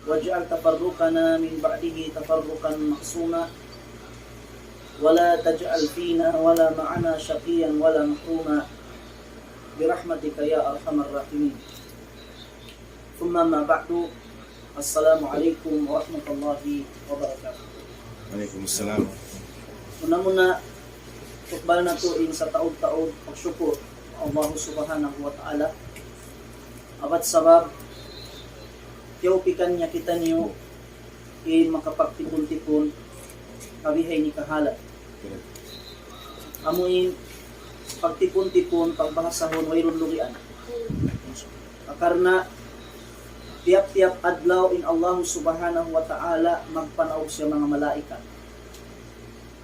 واجعل تفرقنا من بعده تفرقا معصوما ولا تجعل فينا ولا معنا شقيا ولا محروما برحمتك يا أرحم الراحمين. ثم ما بعد السلام عليكم ورحمة الله وبركاته. Waalaikumsalam. Muna-muna, tukbal na to in sa taod-taod pagsyukur Allah subhanahu wa ta'ala. Abat sabab, tiyopikan niya kita niyo in makapagtipon-tipon kabihay ni kahala. Amuin, pagtipon-tipon, pagbahasahon, wayron lugian. Karena tiap-tiap adlaw in Allah subhanahu wa ta'ala magpanaog siya mga malaikat.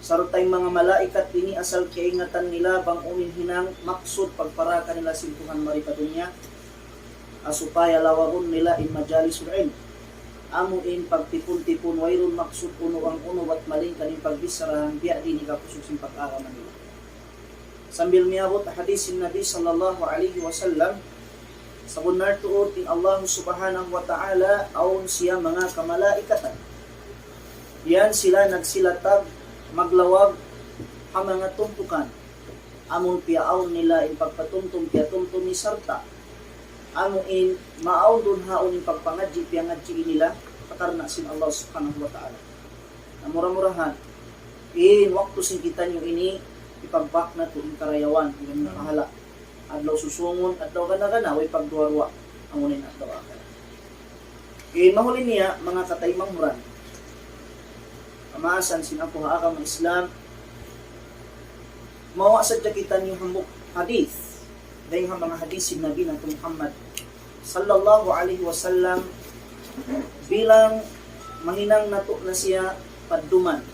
Sarutay mga malaikat ini asal kiingatan nila bang uminhinang maksud pagparaka nila simpuhan marikadunya asupaya lawaron nila in majalisul ilm. Amuin pagtipon-tipon wayron maksud uno ang uno wat maling kaning pagbisarahan biya din ikakusog sim pag-araman nila. Sambil miabot hadisin Nabi sallallahu alaihi wasallam sa benar tuot in Allah subhanahu wa ta'ala aun siya mga kamalaikatan. Yan sila nagsilatag maglawag ang mga tumpukan. Amon piaon nila in pagpatumtum piatumtum ni sarta. Amuin maaon dun haon in pagpangadji piangadji nila pakarna sin Allah subhanahu wa ta'ala. Namura-murahan in waktu sin kita nyo ini ipagbak na to in karayawan in mahala. Adlaw susungon, adlaw gana-gana, way pagduwarwa ang unin adlaw akal. Mahuli niya, mga kataymang huran. Kamaasan sinako haaka mga Islam, mawasad na kita niyo hambuk hadith. Dahil ang mga hadith sin Nabi na Muhammad sallallahu alaihi wasallam bilang mahinang nato na siya padduman.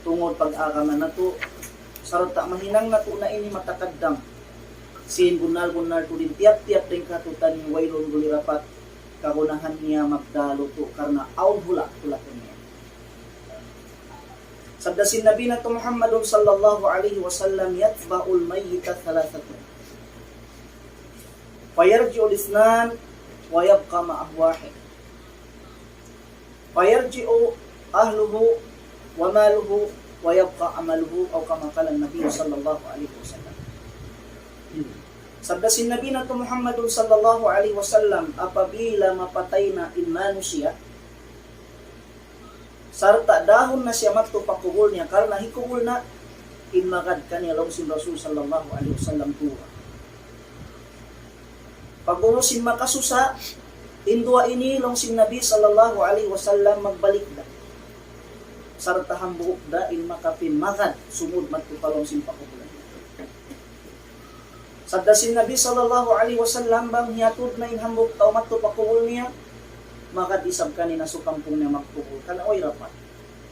Tungod pag-agaman nato, sarata mahinang nato na ini matakaddam. Sin bunal-bunal to din tiap-tiap din katutan yung waylon gulirapat kagunahan niya magdalo to karena aun hula niya. Sabda sin Nabi na Muhammadun sallallahu alaihi wasallam yatba'ul mayyita thalathatun. Fayarji'ul ithnan wa yabqa ma'ah wahid. Fayarji'u ahluhu wa maluhu wa yabqa amaluhu aw kama qala Nabi sallallahu alaihi wasallam. Sabda si Nabi na Muhammadun sallallahu alaihi wasallam apabila mapatay na in manusia sarta dahon na siya matupakubol niya karena hikubol na in magad kaniya long sin Rasul sallallahu alaihi wasallam tuwa. Pag-urusin makasusa indua ini long sin Nabi sallallahu alaihi wasallam magbalik da sarta hambuok da in makapin magad sumud matupalong sin pakubulan. Sabda sin Nabi sallallahu alaihi wasallam bang hiatud na inhambok tao matupakubol niya makad isab kanina sa kampung niya magpukul kana oy rapat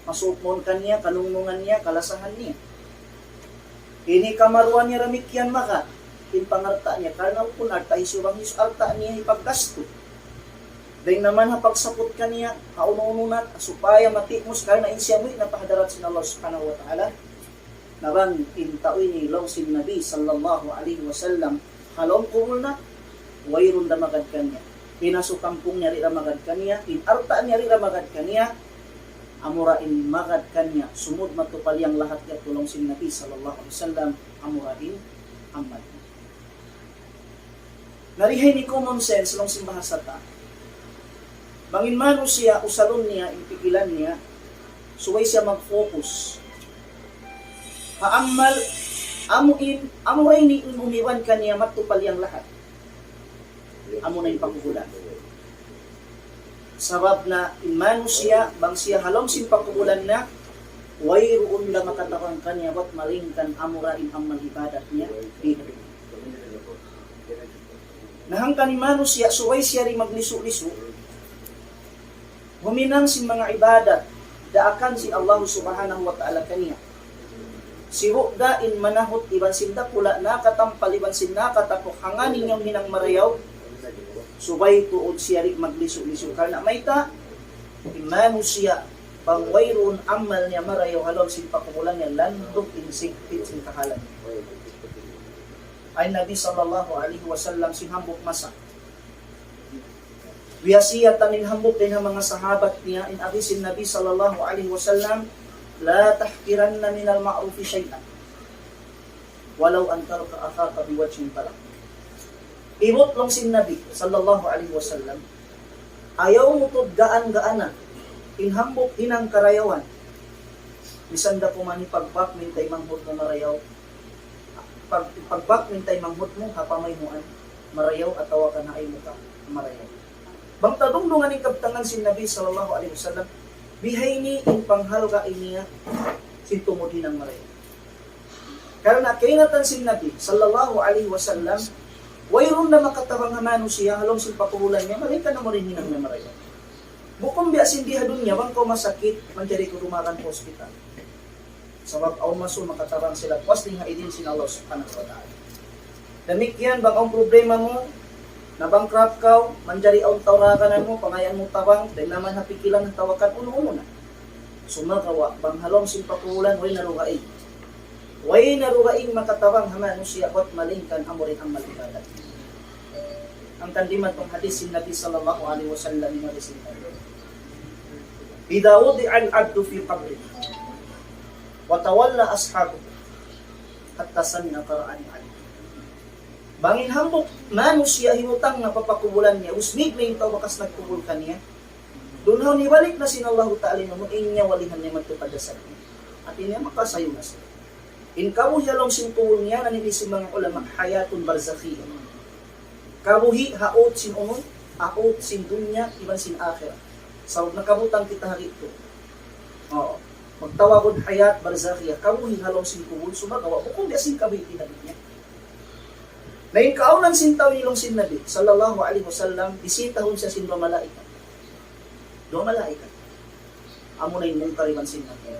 masupon kaniya kanungungan niya kalasahan niya ini kamaruan niya ramikyan maka in pangarta niya karna kun arta isurang arta niya ipaggasto dahil naman hapagsapot kaniya kauno-ununat supaya matikmos karna insya mo napahadarat sin Allah subhanahu wa ta'ala narang intaoy ni long sin Nabi sallallahu alaihi wasallam halong kumul na wayrun da magad kanya inaso kampung niya rin magad kanya inarta niya rin magad kanya amura in magad kanya sumud matupal yang lahat ya tulong sin Nabi sallallahu alaihi wasallam amura in amal narihay ni common sense long sin bahasa ta bangin mano siya usalon niya impikilan niya suway siya mag-focus haamal amo ray ni umiwan kaniya matupal yang lahat. Amo na yung pagkukulan. Sabab na imano siya bang siya halong sin pagkukulan na wayroon la makatawan kaniya wat malingkan amo ra in amal ibadat niya dito. Nahangkan imano siya suway siya rin maglisu-lisu. Huminang sin mga ibadat daakan si Allah subhanahu wa ta'ala kaniya. Siro da in manahot iban sinda pula na katampal iban sinda katapok hanganin yung hinang marayaw subay tuod siya rin magliso-liso karena may ta imano siya pang wayroon amal niya marayaw halong sin pakumulan niya landog insigpit sin kahalan ay Nabi sallallahu alaihi wasallam sinhambok masa Biyasiyatan inhambok din ang mga sahabat niya in abisin Nabi sallallahu alaihi wasallam, la tahkiranna minal ma'rufi syai'an walau an talqa akhaka biwajhin talaq. Ibot lang si Nabi sallallahu alaihi wasallam, ayaw mo to gaan-gaana inhambok inang karayawan bisan da po man ipagbak mintay manghut mo marayaw, pagbak mintay manghut mo hapamay muan marayaw at tawa ka na ay muka marayaw. Bang tadungdungan ni kabtangan si Nabi sallallahu alaihi wasallam, bihay ni in panghalga iniya sintumudi ng marayaw. Karena kainatan si Nabi sallallahu alaihi wasallam, wayron na makatawang hamano siya halong silpakuhulan niya, malika na mo rin hinang na marayaw. Bukong biya sindiha dun niya, bang ko masakit, manjari ko rumaran po hospital. Sabab aw maso makatawang sila, was din haidin sin Allah subhanahu wa ta'ala. Damikyan, bang ang problema mo, na bankrupt ka, manjari ang tawrakanan mo, pangayan mo tawang, dahil naman hapikilang tawakan, uno-uno na. Sumagawa, bang halong silpakuhulan, way narugain. Way narugain makatawang hamano siya, wat malingkan, amurin ang malibadat. Ang kandiman tong hadis sin Nabi sallallahu alaihi wasallam ni hadisin tayo. Idza wudi'a al-'abdu fi qabri wa tawalla ashabu hatta sami'a qara'an alayhi. Bangin hambok manusia himutang nga papakubulan niya, usmig na yung tawakas nagkubul ka niya. Doon ho nibalik na sin Allah Ta'ala na muin niya walihan niya magtupadasal niya. At niya makasayo na siya. In kabuhi halong sintuhol niya, naninisin mga ulama, hayatun barzakhiyah. Kabuhi, haot sin unod, haot sin dunya, iban sin akhirah. Sa nakabutang kita hari ito. Oo. Magtawagod hayat barzakhiyah, kabuhi halong sintuhol, sumagawa, bukong di asin kabuhi tinabit niya. Ngayon kaunan sintaw nilong sin Nabi sallallahu alaihi wasallam, bisitahon siya sin dua malaikat. Dua malaikat. Amo na yung kariban sin Nabi.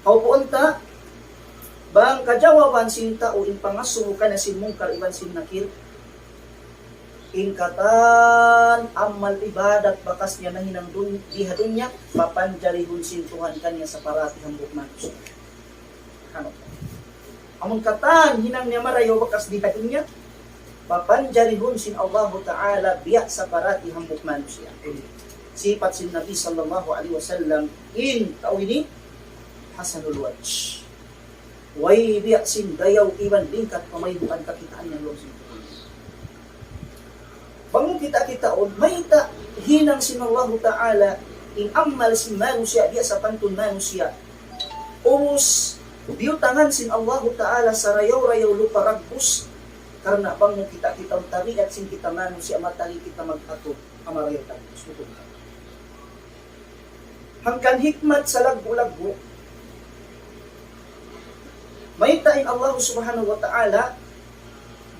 Kaupunta, bang kajawaban sin tao in pangasuho ka na sin mungkar iban sin nakir, in katan amal ibadat bakas niya na hinang dihadun niya, papanjarihun sin Tuhan kanya sa parati hambuk manusia. Ano? Among katan hinang niya marayo bakas dihadun niya, papanjarihun sin Allah Ta'ala biya sa parati hambuk manusia. Sifat sin Nabi sallallahu alaihi wasallam in kaawini hasanul wajh. Way biya sin dayaw iban lingkat pamaybukan kakitaan niya loob sin Tuhan. Bangun kita-kitaon, may hinang sin Allah Ta'ala in amal sin manusia biya sa pantun manusia. Umus diutangan sin Allah Ta'ala sa rayaw-rayaw lupa ragbus, karena bang kita tari at sin kita manusia matali kita mag-ato amarayaw ragbus. Hangkan hikmat sa lagbo-lagbo, may tain Allah subhanahu wa ta'ala,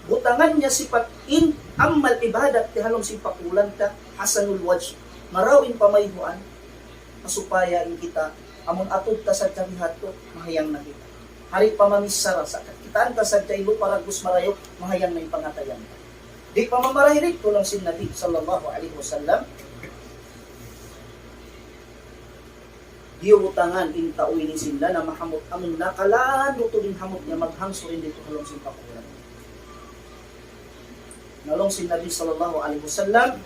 butangan niya sipat in amal ibadat ti halong sipakulan ta hasanul wajh, marawin pamayhuan, masupaya in kita amon atod ta sa jamihat to, mahayang na kita. Hari pamamisara sa kitaan ta sa jaylo paragus marayo, mahayang na yung pangatayan ta. Di pamamarahirik ko lang sin Nabi sallallahu alaihi wasallam, diutangan in tauin sila na mahamot amon nakalaan to din hamot niya maghangso rin dito halong sin pakulan. Nalong sin Nabi sallallahu alaihi wasallam,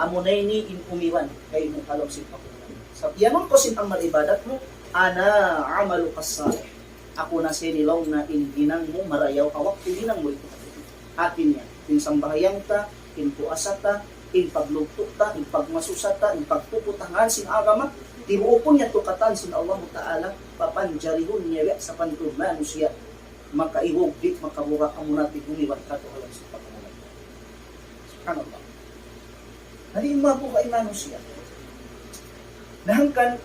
amunay ni in umiwan kay mo halong sin pakulan. Sa piyanon ko sin ang malibadat mo, ana amalu kasalih. Ako na sinilaw na inginang mo marayaw awak inginang mo ito. Atin niya, in sambahayang ta, in puasata, in paglugto ta, in pagmasusata, in pagpuputangan sin agama, tibuupon niya tukatan sin Allah Ta'ala, papanjarihon niya sa pantun manusia, makaiwog dit, makaburak ang munati gumiwat ka to halang sa pagkakulan. Subhanallah. Nalima po kay manusia. Nahangkan,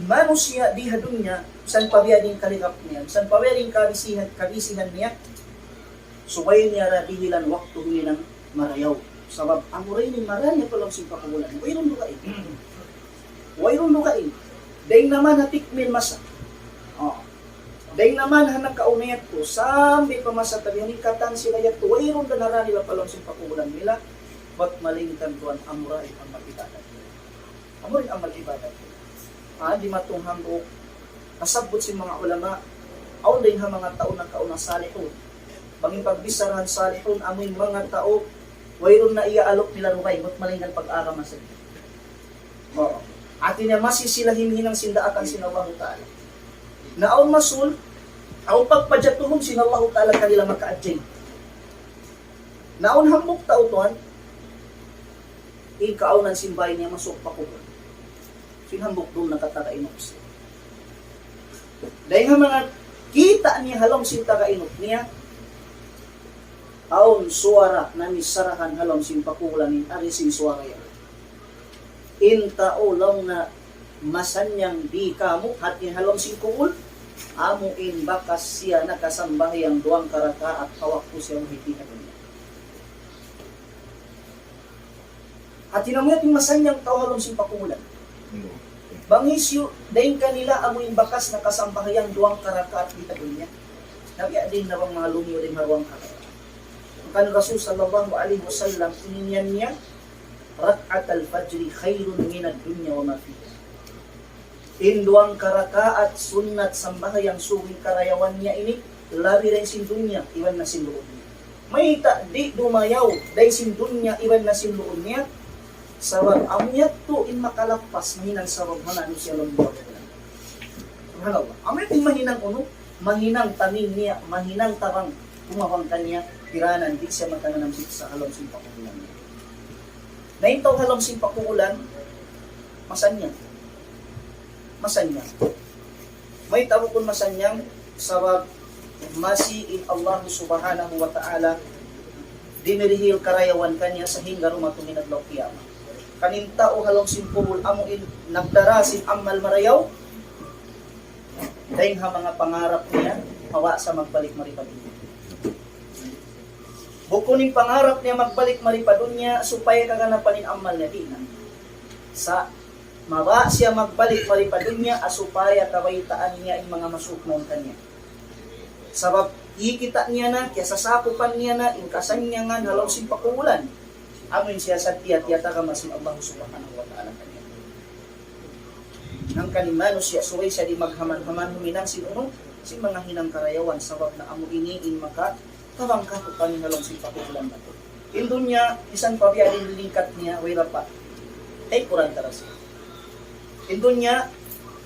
manusia di hadun niya, san pabiya din kaligap niya, san pabiya din kabisihan niya, subay niya radihilan waktu ng marayaw. Sabab, ang uray ni maraya palang sin pagkakulan. Wayron lukain. Wayron lukain. Dahil naman hatikmin masa. Dahil naman hanakaunayat ko, sambi pa masa tabihan katan sila yato, wayron danara nila palang sin pagkakulan nila, ba't malingkan doon amuray ang mag-ibadat. Amuray ang mag-ibadat. Di matunghang o kasabot si mga ulama, aon din ha mga tao ng kaunang salihon. Banging pagbisarahan salihon, amoy mga tao, Wayron na iaalok nila rumay, ba't malingan pag-aram sa iyo? Oo. Atin niya masisilahin hinang sindaakan sinallahu ta'ala. Naon masul, ang pagpadyatuhom sinallahu ta'ala kanila makaadjay. Naon hambok tautuan, ikaunan simbay niya masuk pakubon. Sinhambok doon nakatakainok siya. Dahil nga mga kita niya halong sinta kainok niya, aon suara na misarahan halong simpakulan ni arisin suara yan. Intao lang na masanyang di kamu hati halong singkungul, amo in bakas siya nakasambahayang duwang karaka at hawak po siya mahitihan niya. Hati na mo yating masanyang tao halong simpakulan. Bangisyo, dahil kanila amo in bakas nakasambahayang duwang karaka at hitagon niya. Nabiya din na bang mga lumiyo din maruang karaka. Kan Rasul sallallahu alaihi wasallam ininyan niya rak'at al-fajri khairun minad dunya wa ma fiha. Induang karaka at sunnat sambahayang suwing karayawan niya ini labi rin sin dunya iwan na sin luon niya. May di dumayaw dahil sin dunya iwan na sin luon niya sawag amyat to in makalapas mahinang sawag manano siya lang buwan. Subhanallah. Amyat in mahinang uno, mahinang tanin niya, mahinang tarang kumawang kanya tiranan, di siya magkananam sa halong simpakulan niya. Naintaw halong simpakulan, masanya. Masanya. May tawag kung masanyang sabab masi in Allah subhanahu wa ta'ala dinirihil karayawan kanya sa hingga rumatungin at law kiyama. Kanintao halong simpul amo in nagdarasin amal marayaw dahil ha mga pangarap niya hawa sa magbalik maripadun. Bukuning pangarap niya magbalik maripadun niya supaya kaganapanin amal niya di na. Sa mawa siya magbalik maripadun niya asupaya kawaitaan niya yung mga masukmon kanya. Sabab ikita niya na kaya sasakupan niya na inkasan niya nga halaw simpakulan. Amin siya sa tiyat-tiyata ka masin Allah subhanahu wa ta'ala kanya. Nang kanimano siya suway siya di maghaman-haman huminang sinuno si mga hinang karayawan sabab na amo iniin maka tawang kakupan ni halong simpakulan na to. Indun niya isang pabiyadin lingkat niya way rapat ay kurang taras. Indun niya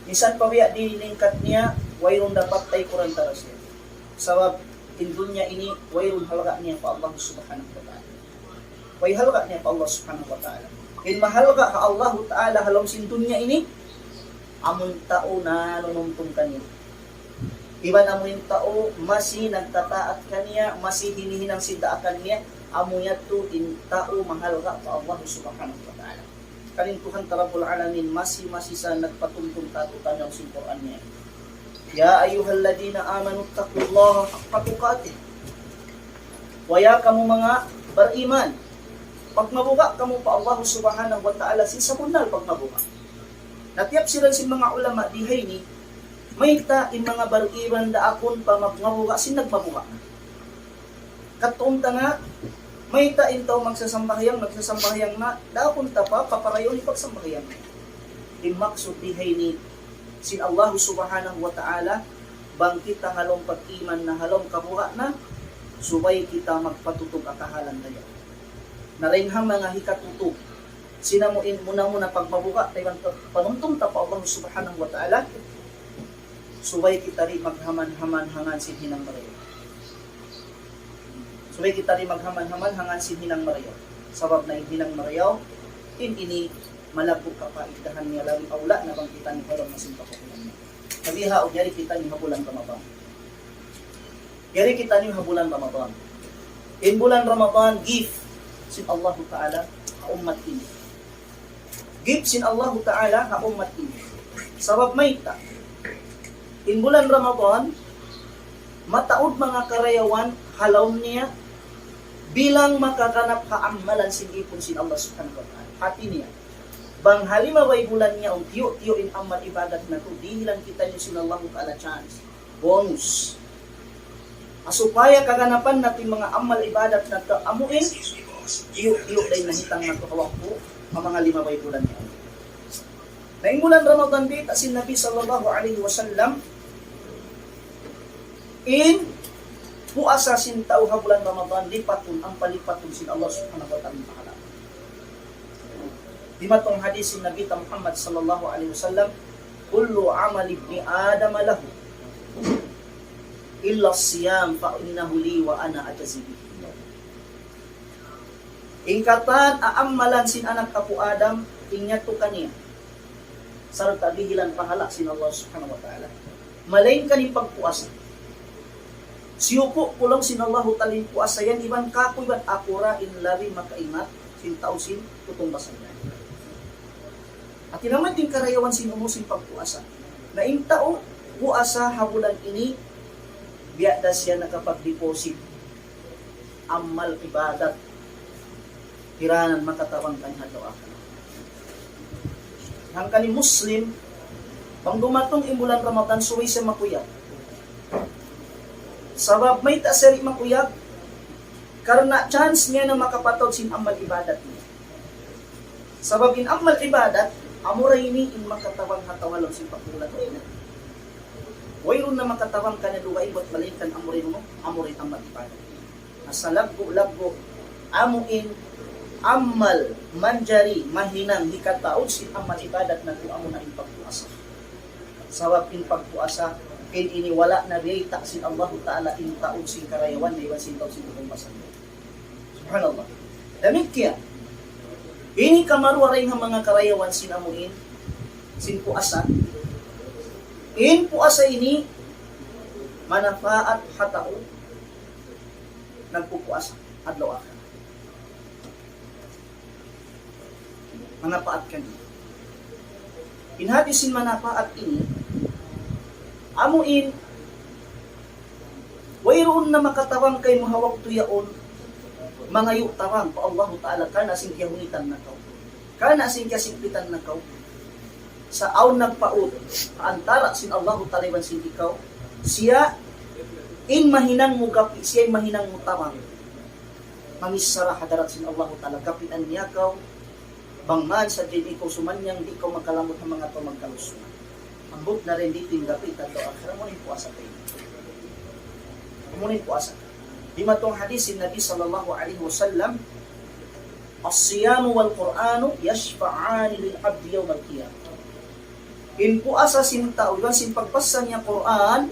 isang pabiyadin lingkat niya wayrong dapat ay kurang taras. Sabab indun niya ini wayrong halaga niya pa Allah subhanahu wa ta'ala. Way halaga niya pa Allah subhanahu wa ta'ala. In mahalaga ka Allah ta'ala halong sindun niya ini amon tao na nunumpong kanya. Iban amo yung tao masi nagtataat kanya, masi hinihinang sindaakan niya, amo yato in tao mahalaga pa Allah subhanahu wa ta'ala. Kanintuhan tarabul alamin masi sa nagpatuntong tatutan ng simpuran niya. Ya ayyuhalladina amanu taqullaha haqqa tuqatih. Waya kamu mga beriman. Pag mabuka kamu pa Allah subhanahu wa ta'ala sinsabunal pag mabuka. Natiyap sila si mga ulama dihay ni may ta in mga bariran da akon pa magmabuka sin nagmabuka. Katumta nga may ta in taw magsasambahayang na da akon ta pa paparayon ni pagsambahayang. Imaksud dihay ni sin Allah subhanahu wa ta'ala bang kita halong pag-iman na halong kabuka na subay kita magpatutog akahalan dayo. Naringhang mga hikatutog sinamuin muna pagmabuka tayo panuntong ta pa Allah subhanahu wa ta'ala subay kita rin maghaman-haman hangan sin hinang marayo. Subay kita rin maghaman-haman hangan sin hinang marayo. Sabab na hinang marayo ini malabog ka pa itahan niya labi aula na bang kita ni halong masin pakukulan niya. Sabiha o yari kita ni habulan Ramadan. Yari kita ni habulan Ramadan. In bulan Ramadan gift sin Allah Ta'ala ka umat ini. Gift sin Allah Ta'ala ka umat ini. Sabab may ta in bulan Ramadan, mataod mga karayawan, halaw niya, bilang makakanap kaamalan sinipon sin Allah subhanahu wa ta'ala. Hati niya. Bang halimaway bulan niya, o tiyo in amal ibadat na to, dihilang kita niyo sin Allah ta'ala chance. Bonus. Asupaya kaganapan natin mga amal ibadat na to, amuin, tiyo day nahitang na to hawak po, ang mga limaway bulan niya. Naing bulan Ramadan dita si Nabi sallallahu alaihi wasallam in puasa sin tao ha bulan Ramadan lipatun ang palipatun sin Allah subhanahu wa ta'ala pahala. Di matong hadis sin Nabi Muhammad sallallahu alaihi wasallam, kullu amal ibni Adam lahu illa siyam fa innahu li wa ana ajzi bihi. Ingkatan aammalan sin anak kapu Adam inyato kaniya sarta bihilan pahala sin Allah subhanahu wa ta'ala. Malain kaning pagpuasa. Siyupo kulong sin Allah talin puasa yan iban kakoy bat akura in lari makaimat sin tao sin tutong basan. At inaman din karayawan sin umusin pagpuasa. Na in tao puasa habulan ini biada siya nakapag-deposit amal ibadat tiranan makatawang kanya doa. Ang kani Muslim pang dumatong imulan Ramadan suwi siya makuyab. Sabab may tasari makuyab karena chance niya na makapatod sin amal ibadat niya. Sabab in amal ibadat amuray ini in makatawang hatawalong sin pakulan niya. Wayron na makatawang ka na duwa ibot balikan amuray mo, amuray amal ibadat. Nasalagbo-lagbo amuin amal manjari mahinang hikataod sin amal ibadat na kung amo na in pagpuasa. Sabab in pagpuasa kin ini wala na reyta sin Allah Ta'ala in taod sin karayawan na iwan sin taod sin tutong basan. Subhanallah. Demikian. Ini kamaruaray ng mga karayawan sin amuin sin puasa. In puasa ini manafaat hatao nagpupuasa adlaw akhir. Manafaat kani. Inhati sin manafaat ini amuin wayroon na makatawang kay mahawag tuyaon mga yutawang pa Allah Ta'ala kana sing kihunitan na kaw kana sing kasikpitan na kaw sa aw nagpaud antara sin Allah Ta'ala sin ikaw siya in mahinang mo gapi siya mahinang mo tawang mangisara hadarat sin Allah Ta'ala kapitan niya kaw bangman sa din ikaw sumanyang di ko makalamot ng mga to magkalusunan. Ambot na rin dito yung gapit at doa. Kaya mo rin puasa kayo. Mo rin puasa. Di matong hadis sin Nabi sallallahu alaihi wasallam, as-siyamu wal Qur'anu yashfa'ani lil abdi yawm al-qiyamah. In puasa sin tao, yung sin pagpasa niya Qur'an,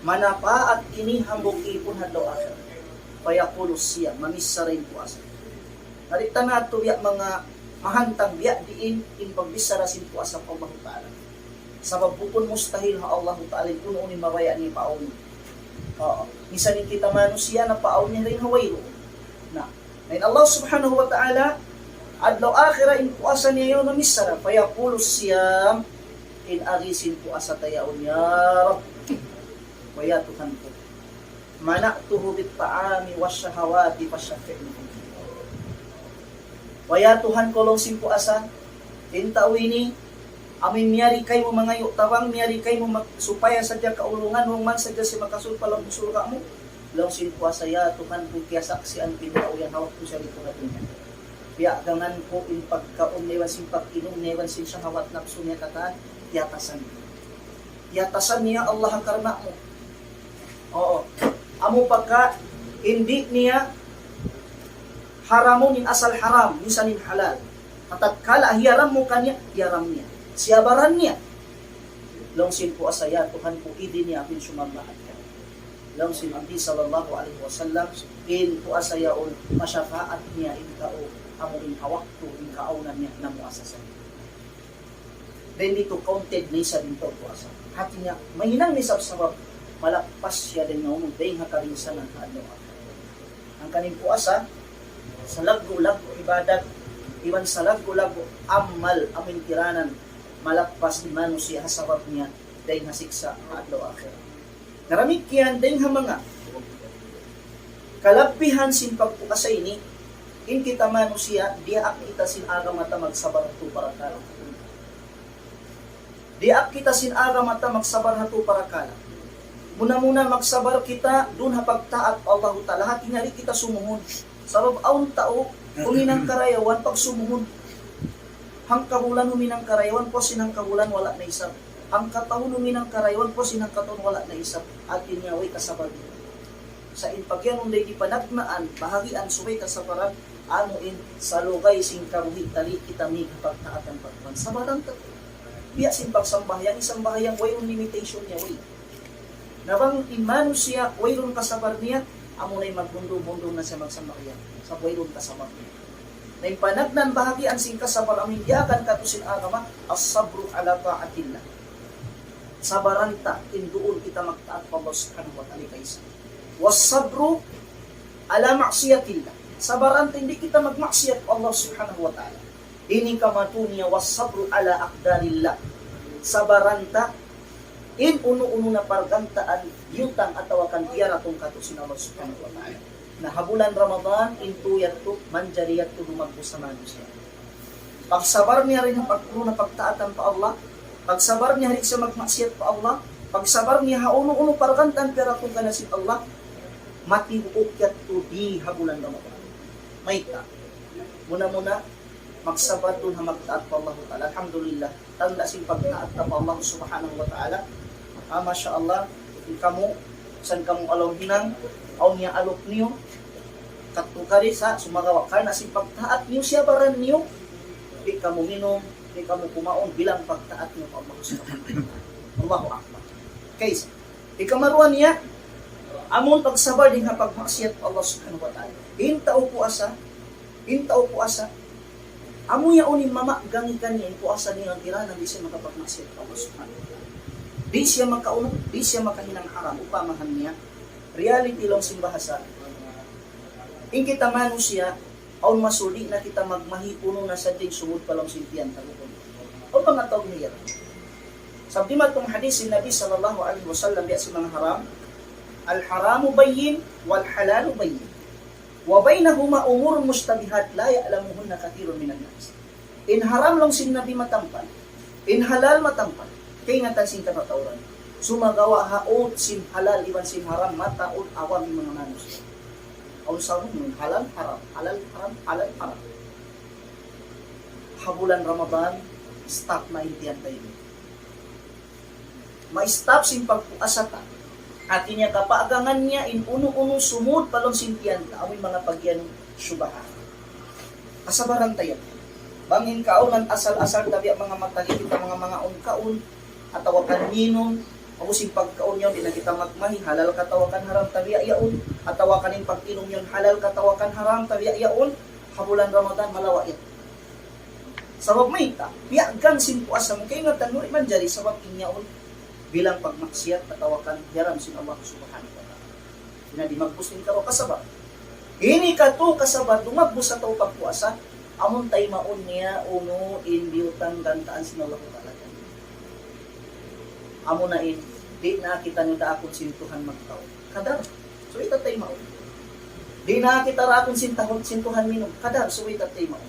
manapa at kini hambog ipon hadlaw akhir. Payaqulu siya, mamisa rin puasa. Narita na ito mga mahantang biya diin in pagbisara sin puasa pa Allah Ta'ala. Sabab bukon mustahil ha Allah Ta'ala kuno ni mabaya ni paon. Minsan kita manusia na paon niya rin hawayro. Na Allah subhanahu wa ta'ala adlaw akhira in puasa niya yun na misara. Payaqulu siyam in arisin puasa tayaon ya Rab. Waya Tuhan ko. Mana'tuhu bit ta'ami wasyahawati pasyafi'ni. Waya Tuhan ko long sin puasa. Tintaw ini amin miyari kay mo mga yutawang, miyari kay mo supaya sadya kaulungan, huwag man sadya si makasulpa lang musulka mo. Lang sin puasa ya, Tuhan kung kiyasaksi ang pinauyan, hawak ko siya dito na tunyan. Kaya gangan ko in pagkaon, newan sin pag-inom, newan sin siya hawat napso niya kataan, yatasan. Yatasan niya Allah ang karna mo. Oo. Amo pagka, hindi niya haramunin asal haram, misanin halal. At kala hiyaram mo kanya, hiyaram niya. Siyabaran niya. Long sin po asaya, Tuhan po idin niya akin sumambahat ka. Long sin Nabi sallallahu alaihi wasallam, in po asaya o masyafaat niya in kao, amo in hawak to, in kaaunan niya na muasasan. Then dito counted na isa din po asa. Hati niya, mahinang nisab sabab, malakpas siya din na umuday nga karinsan ng kaadlaw. Ang kaning puasa, sa laggo-laggo ibadat, iwan sa laggo-laggo amal amin tiranan, malakpas ni Manu siya hasabab niya dahil hasiksa ang adlaw akhir. Naramik yan dahil mga kalapihan sin pagpukasa ini in kita Manu siya diak kita sin aga mata magsabar hatu para kala. Diak kita sin aga mata magsabar hatu para kala. Muna-muna magsabar kita dun hapagtaat Allah Ta'ala hati nga kita sumuhon. Sabab aun tao kuninang karayawan pag sumuhon. Hang kabulan huminang karayawan po sinang kabulan wala na isap. Ang katahon huminang karayawan po sinang katahon wala na isap. At inyaway kasabag. sa inpagyanong day di panagnaan, bahagian subay kasabaran, anuin sa lugay sing karuhi tali kitami kapagtaatan pagpan. Sabarang ka. Biya sing pagsambahyang, isang bahayang wayong limitation niya, way. Nabang imano siya, wayron kasabar niya, amo na'y magbundo-bundo na siya magsambahyang. Sa wayron kasabar niya. Na impanagnan bahagian sing kasabar amin diakan katusin agama, as-sabru ala ta'atillah. Sabaranta, induon kita magtaat pa Allah subhanahu wa ta'ala kaysa. Was-sabru ala maksiyatillah. Sabaranta, hindi kita magmaksiyat pa Allah subhanahu wa ta'ala. Ini kamatunya was-sabru ala aqdarillah. Sabaranta, in uno-uno na pargantaan, yutang atawakan tiyaratong katusin Allah subhanahu wa ta'ala. Na habulan Ramadan, intuyat to, manjariyat to, lumagpo sa manusia. Pagsabar niya rin ang pagpuno na pagtaatan pa Allah, pagsabar niya rin sa magmaksiyat pa Allah, pagsabar niya hauno-uno pargantaan tiyaratong kanasin Allah, matibukyat to di habulan Ramadan. May ta. Muna-muna, magsabar doon na magtaat pa Allah ta'ala. Alhamdulillah, tanda sing pagtaat pa Allah subhanahu wa ta'ala. Masya Allah, kamu, san kamu alaw hinang, aw niya alok niyo, katukari sa sumagawa ka na sing pagtaat niyo siya baran niyo, di kamu minom, di kamu kumaon, bilang pagtaat niyo pa Allah subhanahu wa ta'ala. Allahu Akbar. Okay, ikamaruan niya, amon pagsabar din nga pagmaksiyat Allah subhanahu wa ta'ala. Hintao po asa, amo ya unin mama gangi-ganyan po asa niya ang tiranan, di siya makapagmaksiyat Allah subhanahu wa ta'ala. Di siya makaunong, di siya makahinang haram, upamahan niya. Reality lang simbahasa. In kita manu siya, aun masuli na kita magmahipuno na sa din sumud pa lang sintiyan talukon. O mga tawag niya. Sabi matong hadis si Nabi sallallahu alaihi wasallam biya sa mga haram, al-haramu bayyin wal halalu bayyin. Wa bainahuma umurun mustabihat la ya'lamuhunna kathirun minan nas. In haram lang sin Nabi matampan, in halal matampan. Kaya nga tansing katatawaran. Sumagawa haot sin halal iban sin haram mataot awam yung mga manusia. Aun sa mo halal haram, halal haram, halal haram. Habulan Ramadan, stop na intiyan tayo. Ma-stop sin pagpuasata. At inya kapaagangan niya in uno-uno sumud palong sintiyan amin mga pagyan syubahan. Kasabaran tayo. Bangin kaunan asal-asal tabi mga matagit mga unkaun at tawakan ninon, o sing pagkaon yun, di na kita magmahi, halal katawakan haram tabiya yaon, at tawakan yung pag-inom yun, halal katawakan haram tabiya yaon, habulan Ramadan, malawa yan. Sabab may ita, piyagan simpuas mo, kayo nga tanong man jari, sabab inyaon, bilang pagmaksiyat, katawakan, yaram sin Allah subhanahu wa ta'ala. Na di magpustin ka o kasabab. Ini ka to kasabab, dumagpus sa to pagpuasa, amon tay maon niya, uno, indiutan, gantaan sin Allah ta'ala. Amo na di na kita nyo daakon sintuhan magtao. Kadar, so itatay mao. Di na kita rakon sintuhan minom. Kadar, so itatay mao.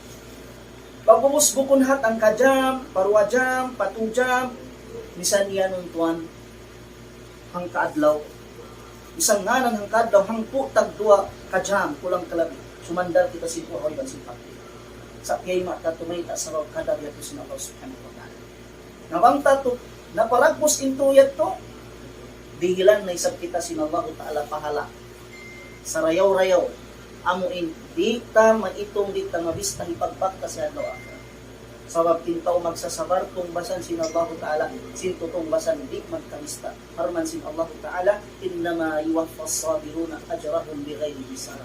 Pagbumusbukon hat ang kajam, paruajam, patujam, misan iya nun tuan, hang kaadlaw. Isang nganan hang kaadlaw, hang putag dua kajam, kulang kalabi. Sumandal kita sintuhan o iban simpati. Sa kiyay matatumay ta sa kadar yato sinakaw subhanahu wa ta'ala. Nawang tato, naparagpos intuyat to, dihilan na isab kita sinallahu ta'ala pahala. Sa rayaw-rayaw, amuin, di ta maitong di ta mabista ipagbakta sa adlaw akira. Sabab tintaw magsasabar tong basan sinallahu ta'ala, sintutong basan di magkamista. Harman sin Allah ta'ala, innama yuwaffas sabiruna ajrahum bighayri hisab.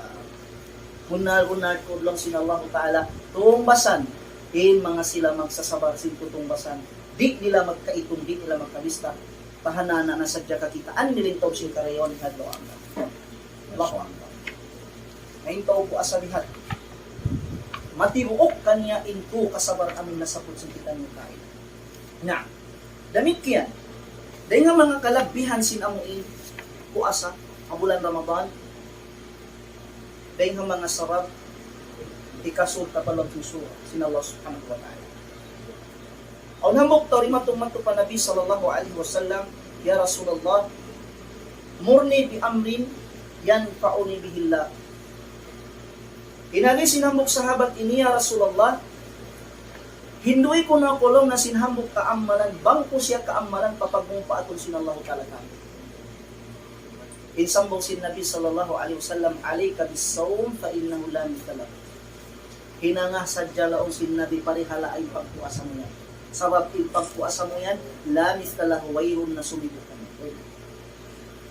Hunal-hunal ko lang sinallahu ta'ala, tong basan, in mga sila magsasabar sintutong basan, di nila magkaitong, di nila magkamista, pahanana na sadya kakitaan nilintaw siyang karayon ni Hadlaw Anga. Allahu Akbar. Ngayon tao po asabihat. Matibuok kanya inko kasabar amin nasapot sa kita niyo kain. Na, damit kiyan. Dahil nga mga kalabihan sinamuin po asa, ang bulan Ramadan, dahil nga mga sarap, ikasod kapalang susura, sinallah subhanahu wa ta'ala. Aw nambok tawri matong pa Nabi sallallahu alaihi wasallam, ya Rasulullah, murni bi amrin yanfa'uni bihillah. Inani sinambok sahabat ini, ya Rasulullah, hinduy ko na kulong na sinhambok kaamalan, bangko siya kaamalan papagmumpa atong sinallahu ta'ala kami. Insambong si Nabi sallallahu alaihi wasallam, alayka bis-sawm fa innahu la mithla. Hinanga sadya laong si Nabi parihala ay pagpuasa mo yan. Sabab il pagpuasa mo yan, la mithla wayrun na sumibukan.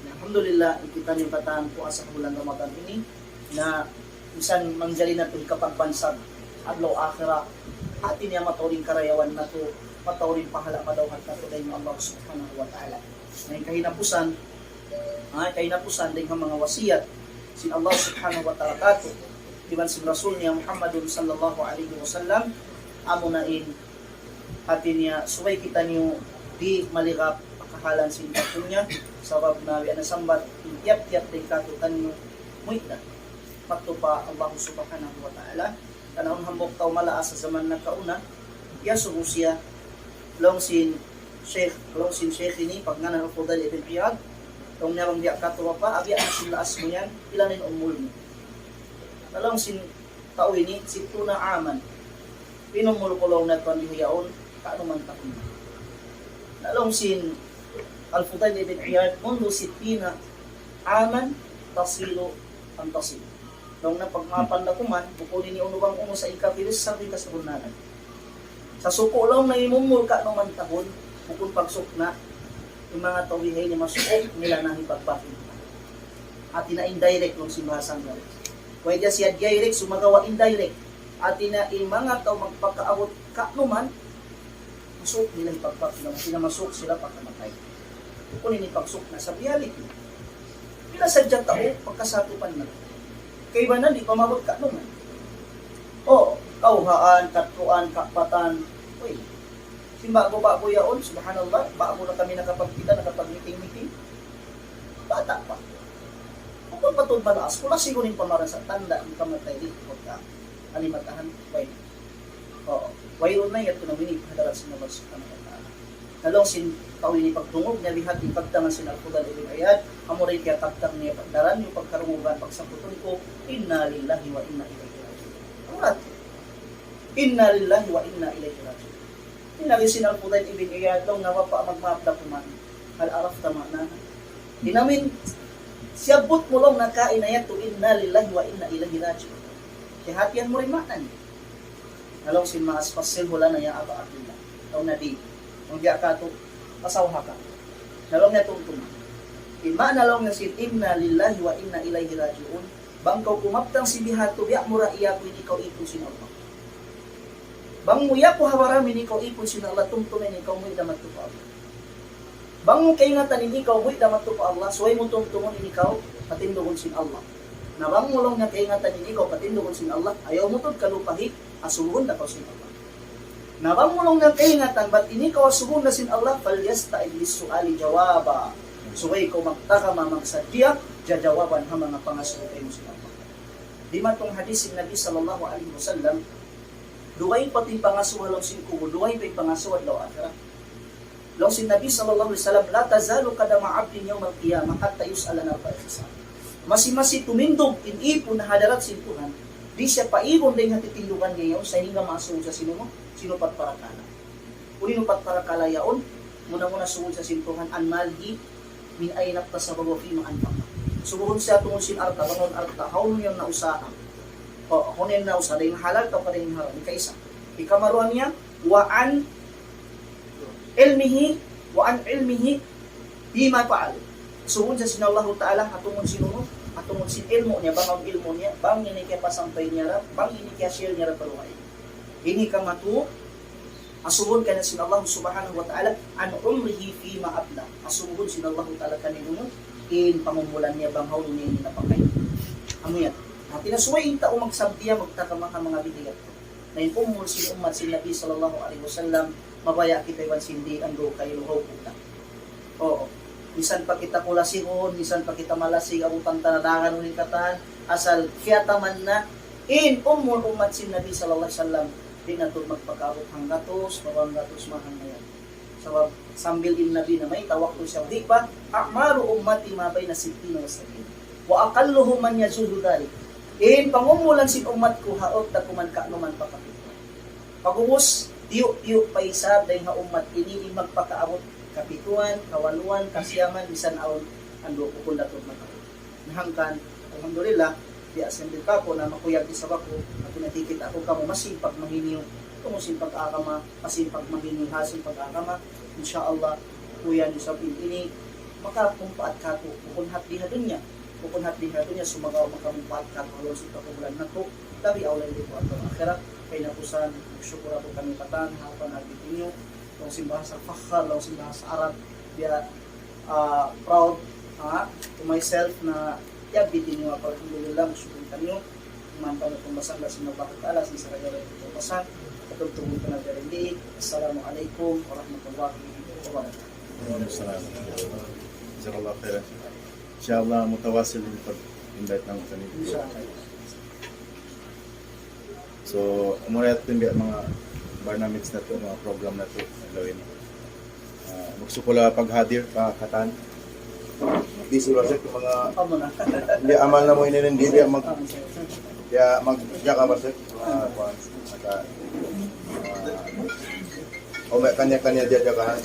Alhamdulillah, kita ni batahan puasa bulan Ramadan ini na bisan mangjali na ito kapag bansag adlaw akhira atin niya maturing karayawan na to, maturing pahala madawhat na to dahil Allah subhanahu wa ta'ala. Ngayon kahinapusan din ang mga wasiyat sin Allah subhanahu wa ta'ala kato diban si Rasul niya Muhammadun sallallahu alaihi wasallam amunain atin niya suway kita niyo di maligap pakahalan sin niya sabab na wiana sambat tiap-tiap din katutan niyo muita pagtupa Allah subhanahu wa ta'ala kanahon hambok taw malaas sa zaman na kauna ya subusiya long sin Sheikh ini pag nga ng Fudal ibn Iyad kung narang diya katuwa pa abya na sila asmo yan ilanin umul mo nalong sin tao ini situna aman pinumulkulong na tuwan dihuyaon kaanuman takon nalong sin Al-Fudal ibn Iyad mundo sitina aman tasilo ang tasilo nung napagmapan na kuman, bukunin ni unubang uno sa ikapilis, sabi ka sa unanan. Sa suko lang na imumul ka naman tahon, bukun pagsuk na, yung mga tawihay ni masukok nila nang ipagpapin. At ina-indirect nung simbahasang nga. Pwede siya direct, sumagawa indirect. At ina-mga tao magpakaawot ka naman, masuk nila ipagpapin. Sinamasuk sila pagkamatay. Bukunin ipagsuk na sa reality. Pila sadyang tao, pagkasatupan na. Kaya ba na, di pa mabot ka naman. O, kauhaan, katruan, kapatan. Uy, simbago-bago yaon, subhanallah, bago na kami nakapagkita, nakapag-meeting-meeting. Bata pa. Kung patod malaas, kung nasigunin pamaran sa tanda, ang kamatay dito, pagka alimatahan, way. Oo, wayron na yan, ito na minipadarat sa mga subhanahu wa ta'ala. Nalong sin tao ini pagtungog, nabihat yung pagtangan sin Al-Fudal ibn Iyad, amuray kaya tagtang niya pagdaran, yung pagkarungugan, pagsaputun ko, inna lillahi wa inna ilayhi raji'un. Amurat, inna lillahi wa inna ilayhi raji'un. Inagin sin Al-Fudal ibn Iyad, long nawa pa magmapda kuman, al-araf tama na. Dinamin, siyabot mo lang nakain na yan to inna lillahi wa inna ilayhi raji'un. Kaya hatiyan mo rin manan. Nalong sin maas pasil, wala na yung aba-abila. Taw na di. Kung di akato, pasawha ka. Nalong na tuntun. Ima nalong na sin inna lillahi wa inna ilayhi raji'un. Bangkaw kumaptang si bihato, biyak mura iya ko ikaw ipon sin Allah. Bang muya ko hawaramin ikaw ipon sin Allah, tumtumin ikaw mo'y damat to pa Allah. Bang mo kayo nga tanin ikaw mo'y damat to pa Allah, suway mo tumtumin ikaw, patindogon sin Allah. Na bang mo lang nga kayo nga tanin ikaw, patindogon sin Allah, ayaw mo tod kalupahi, asuhon na ka sin Allah. Nabang mulong ng kaingatan, ba't ini ka wasuhon na sin Allah, falyasta iblis suali jawaba. Suway ko magtaka mamagsadya, jajawaban ha mga pangasuhukay mo sin Allah. Di man tong hadis sin Nabi sallallahu alaihi wasallam, duway pati pangasuha lang sin kubo, duway pati pangasuha law akira. Law sin Nabi sallallahu alaihi wasallam, la tazalu kadama abdin yawmal qiyamah hatta yus'alana al-hisab. Masi-masi tumindog, inipon na hadarat sin Tuhan, di siya paibon din hatitindukan ngayon sa hinga masuhod sa sino mo, sino patparakala. Kung patparakala yaon, muna-muna suhod sa sintuhan, an malhi, min aynap ta sa bago fi ma'anpaka. Suhod siya tungkol sin arta, kanon arta, haun yung nausahan. O, kung yung nausahan, yung halal, ka pa rin yung haram, ikaisa. Ikamaruan niya, wa an ilmihi, bima paal. Suhod sa sinallahu ta'ala, hatungod sinuno, atungod sin ilmo niya, bang ang ilmo niya, bang ini kaya pasampay niya, bang ini kaya share niya paluhay. Ini ka matu, asuhod ka na sin Allah subhanahu wa ta'ala, an umrihi fi ma'abla. Asuhod sin Allah ta'ala kanino, in pamumulan niya, bang haun niya napakay. Ano yan? At pinasuwain tao magsabdiya, magtakamaka mga bidiyat. Na yung umul sin umat sin Nabi sallallahu alaihi wasallam, mabaya kita iwan sindi, ang do kayo luhaw puta. Oo. Bisan pa kita kulasihon, bisan pa kita malasig, abutang tanadagan ulit katan, asal kiyata man na, in umul umat sin Nabi sallallahu alaihi wasallam, di na ito magpagkabot hanggatos, mabanggatos mahangayan. So, sambil in Nabi na may tawak ko siya, di pa, akmaru ummati mabay na sipino sa sakin. Wa akalluhum man yazudu dari. In pangumulan sin umat ko, haot na kumanka naman pakapito. Pag-umus, tiyo pa isab, dahil nga umat, ini magpakaabot kapituan, kawaluan, kasiyaman, bisan aon, ando ko kung datot man ako. Nahangkan, alhamdulillah, di assemble ka ko na makuyag di sa bako, at pinatikit ako ka mo masipag mahiniyo, kung simpag akama, masipag mahiniyo, hasimpag akama, insyaallah, kuya ni sa ini, makakumpaat ka ko, kukunhat diha dun niya, sumagaw makakumpaat ka ko, halos ito kumulan na to, labi awlay dito at ang akhirat, kaya napusan, magsyukur ako kami patan, hapan nabitin nyo, kung simbahan sa fakhar, kung simbahan sa Arab, dia proud to myself na yabitin nyo ako, alhamdulillah, magsyukur kanyo, kumantan na tumbasang lasing na bakit alas, isa kagawin ito tumbasang, katultungin ko na garin Assalamualaikum warahmatullahi wabarakatuh. Assalamualaikum. Jazakallah khairan. Insyaallah mutawasil din pag-invite ng kanito. So, umulat din mga barnamits na to, mga program na to, gawin. Magsukula paghadir, pakatan. Busy ba siya kung mga hindi amal na mo inindi, dia magja ka ba siya? O may kanya-kanya dia jagahan.